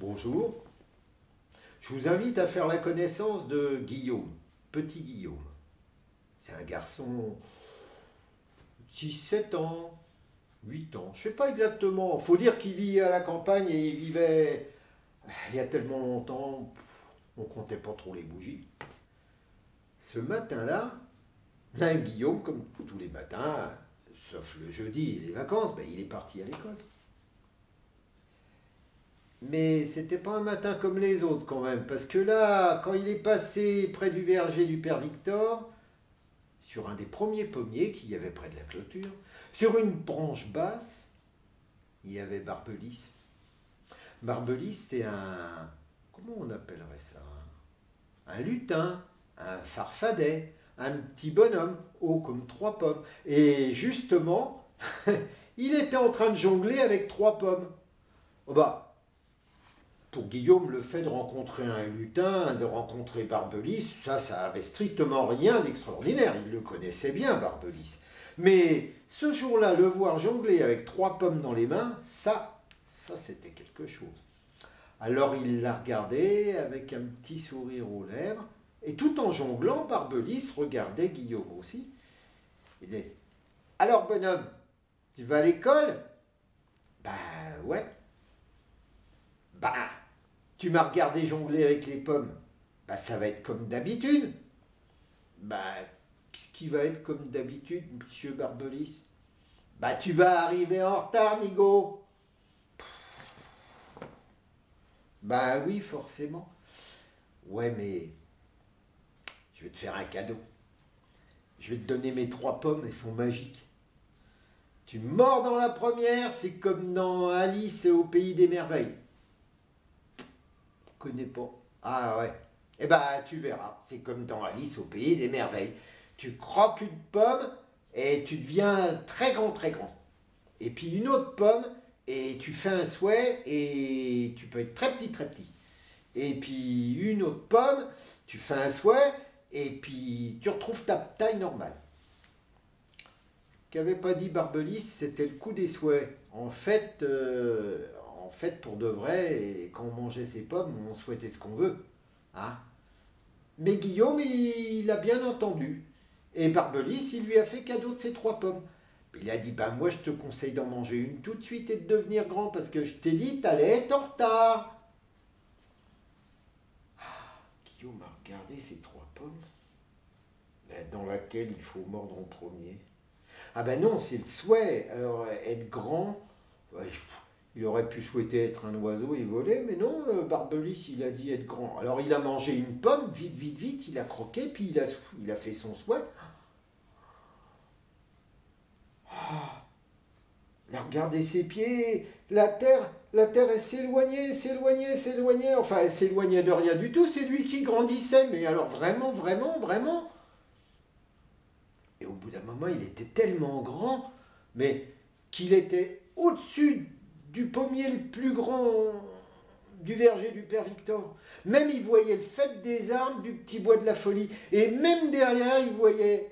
Bonjour, je vous invite à faire la connaissance de Guillaume, petit Guillaume. C'est un garçon 6, 7 ans, 8 ans, je ne sais pas exactement. Faut dire qu'il vit à la campagne et il vivait il y a tellement longtemps, on comptait pas trop les bougies. Ce matin-là, Guillaume, comme tous les matins, sauf le jeudi et les vacances, il est parti à l'école. Mais c'était pas un matin comme les autres quand même, parce que là, quand il est passé près du verger du père Victor, sur un des premiers pommiers qu'il y avait près de la clôture, sur une branche basse, il y avait Barbelisse. Barbelisse, c'est un... comment on appellerait ça? Un lutin, un farfadet, un petit bonhomme, haut comme 3 pommes. Et justement, il était en train de jongler avec 3 pommes. Oh pour Guillaume, le fait de rencontrer un lutin, de rencontrer Barbelisse, ça avait strictement rien d'extraordinaire. Il le connaissait bien, Barbelisse. Mais ce jour-là, le voir jongler avec 3 pommes dans les mains, ça c'était quelque chose. Alors il l'a regardé avec un petit sourire aux lèvres, et tout en jonglant, Barbelisse regardait Guillaume aussi. Il disait, alors bonhomme, tu vas à l'école? Ouais. Tu m'as regardé jongler avec les pommes. Ça va être comme d'habitude. Qu'est-ce qui va être comme d'habitude, monsieur Barbelisse? Tu vas arriver en retard, Nigo. Oui, forcément. Ouais, mais je vais te faire un cadeau. Je vais te donner mes 3 pommes, elles sont magiques. Tu mords dans la première, c'est comme dans Alice au pays des merveilles. Connais pas. Ah ouais. Tu verras, c'est comme dans Alice au pays des merveilles. Tu croques une pomme et tu deviens très grand, très grand. Et puis une autre pomme et tu fais un souhait et tu peux être très petit, très petit. Et puis une autre pomme, tu fais un souhait et puis tu retrouves ta taille normale. Ce qu'avait pas dit Barbelisse, c'était le coup des souhaits. En fait, pour de vrai, quand on mangeait ses pommes, on souhaitait ce qu'on veut. Hein? Mais Guillaume, il a bien entendu. Et Barbelisse, il lui a fait cadeau de ses 3 pommes. Il a dit, moi je te conseille d'en manger une tout de suite et de devenir grand, parce que je t'ai dit, t'allais être en retard. Guillaume a regardé ces 3 pommes, dans laquelle il faut mordre en premier. Non, c'est le souhait. Alors, être grand, il aurait pu souhaiter être un oiseau et voler, mais non, Barbelisse, il a dit être grand. Alors, il a mangé une pomme, vite, vite, vite, il a croqué, puis il a fait son souhait. Il a regardé ses pieds, la terre, elle s'éloignait, s'éloignait, s'éloignait. Enfin, elle s'éloignait de rien du tout, c'est lui qui grandissait, mais alors vraiment, vraiment, vraiment. Et au bout d'un moment, il était tellement grand, mais qu'il était au-dessus du pommier le plus grand du verger du père Victor. Même il voyait le faîte des arbres du petit bois de la folie. Et même derrière, il voyait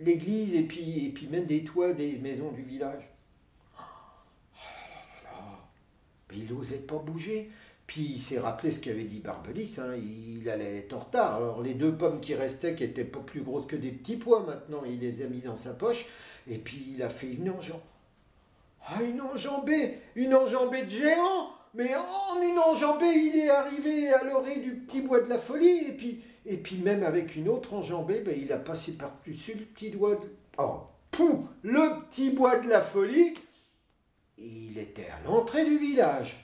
l'église et puis même des toits des maisons du village. Mais il n'osait pas bouger. Puis il s'est rappelé ce qu'avait dit Barbelisse, il allait être en retard. Alors les 2 pommes qui restaient, qui n'étaient pas plus grosses que des petits pois maintenant, il les a mis dans sa poche, et puis il a fait une enjambée de géant. Mais en une enjambée, il est arrivé à l'orée du petit bois de la folie, et puis même avec une autre enjambée, il a passé par-dessus le petit doigt de... le petit bois de la folie, il était à l'entrée du village.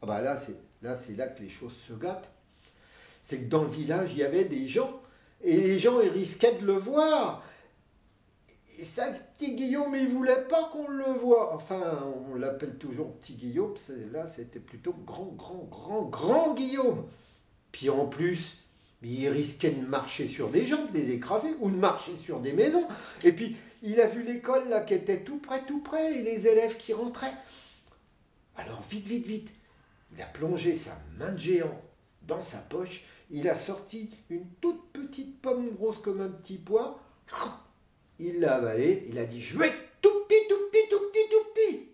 Là, c'est là que les choses se gâtent. C'est que dans le village, il y avait des gens. Et les gens, ils risquaient de le voir. Et ça, petit Guillaume, il ne voulait pas qu'on le voie. Enfin, on l'appelle toujours petit Guillaume. Là, c'était plutôt grand Guillaume. Puis en plus, il risquait de marcher sur des gens, de les écraser, ou de marcher sur des maisons. Et puis, il a vu l'école là qui était tout près, et les élèves qui rentraient. Alors, vite, vite, vite. Il a plongé sa main de géant dans sa poche, il a sorti une toute petite pomme grosse comme un petit pois, il l'a avalée, il a dit « Je vais être tout petit, tout petit, tout petit, tout petit !»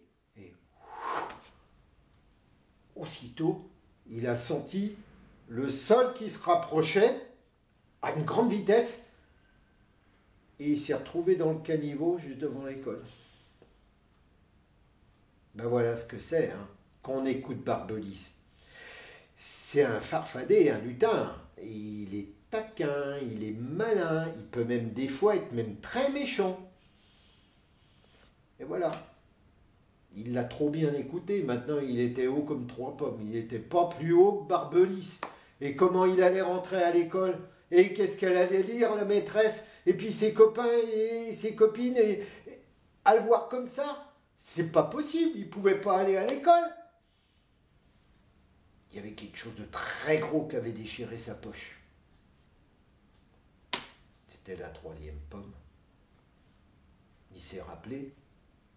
aussitôt, il a senti le sol qui se rapprochait à une grande vitesse et il s'est retrouvé dans le caniveau juste devant l'école. Ben voilà ce que c'est, hein, quand on écoute Barbelis. C'est un farfadet, un lutin. Il est taquin, il est malin, il peut même des fois être même très méchant. Et voilà. Il l'a trop bien écouté. Maintenant, il était haut comme 3 pommes. Il n'était pas plus haut que Barbelis. Et comment il allait rentrer à l'école? Et qu'est-ce qu'elle allait lire, la maîtresse? Et puis ses copains et ses copines, et à le voir comme ça, c'est pas possible. Il pouvait pas aller à l'école. Il y avait quelque chose de très gros qui avait déchiré sa poche. C'était la 3e pomme. Il s'est rappelé.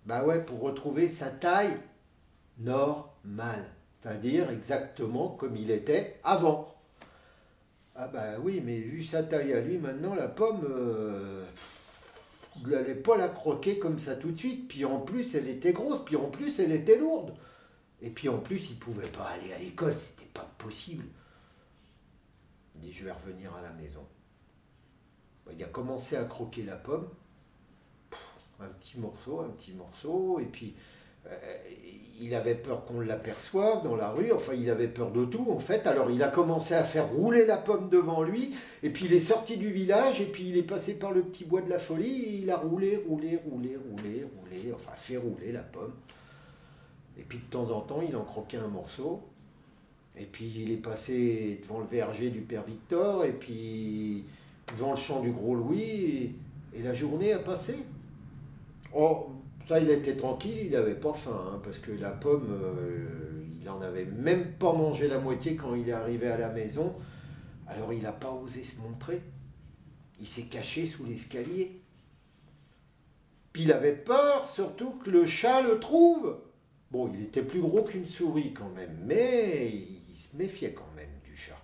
Bah ouais, pour retrouver sa taille normale. C'est-à-dire exactement comme il était avant. Ah bah oui, mais vu sa taille à lui, maintenant la pomme, il n'allait pas la croquer comme ça tout de suite. Puis en plus, elle était grosse, puis en plus, elle était lourde. Et puis en plus, il ne pouvait pas aller à l'école, c'était pas possible. Il dit, je vais revenir à la maison. Il a commencé à croquer la pomme, un petit morceau, et puis il avait peur qu'on l'aperçoive dans la rue, enfin il avait peur de tout en fait, alors il a commencé à faire rouler la pomme devant lui, et puis il est sorti du village, et puis il est passé par le petit bois de la folie, et il a roulé, enfin fait rouler la pomme. Et puis de temps en temps, il en croquait un morceau. Et puis il est passé devant le verger du père Victor, et puis devant le champ du gros Louis, et la journée a passé. Oh, ça il était tranquille, il n'avait pas faim, hein, parce que la pomme, il n'en avait même pas mangé la moitié quand il est arrivé à la maison. Alors il n'a pas osé se montrer. Il s'est caché sous l'escalier. Puis il avait peur surtout que le chat le trouve. Bon, il était plus gros qu'une souris quand même, mais il se méfiait quand même du chat.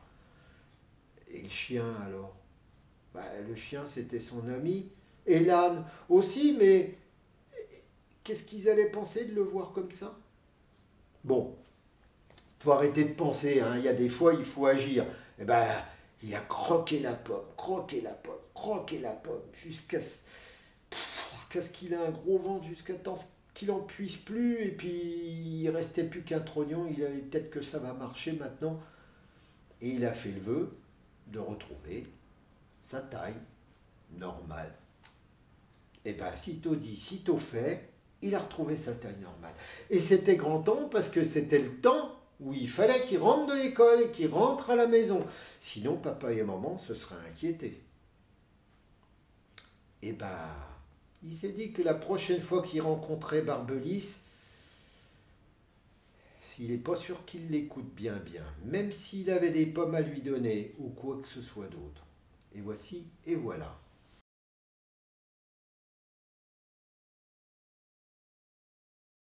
Et le chien alors? Bah, le chien c'était son ami. Et l'âne aussi, mais qu'est-ce qu'ils allaient penser de le voir comme ça? Bon, faut arrêter de penser, hein. Il y a des fois il faut agir. Eh ben, il a croqué la pomme, jusqu'à ce qu'il ait un gros ventre, jusqu'à temps qu'il en puisse plus, et puis il restait plus qu'un trognon, il avait peut-être que ça va marcher maintenant, et il a fait le vœu de retrouver sa taille normale. Et bien, sitôt dit, sitôt fait, il a retrouvé sa taille normale. Et c'était grand temps parce que c'était le temps où il fallait qu'il rentre de l'école et qu'il rentre à la maison. Sinon, papa et maman se seraient inquiétés. Et ben, il s'est dit que la prochaine fois qu'il rencontrait Barbelis, il n'est pas sûr qu'il l'écoute bien, même s'il avait des pommes à lui donner ou quoi que ce soit d'autre. Et voici, et voilà.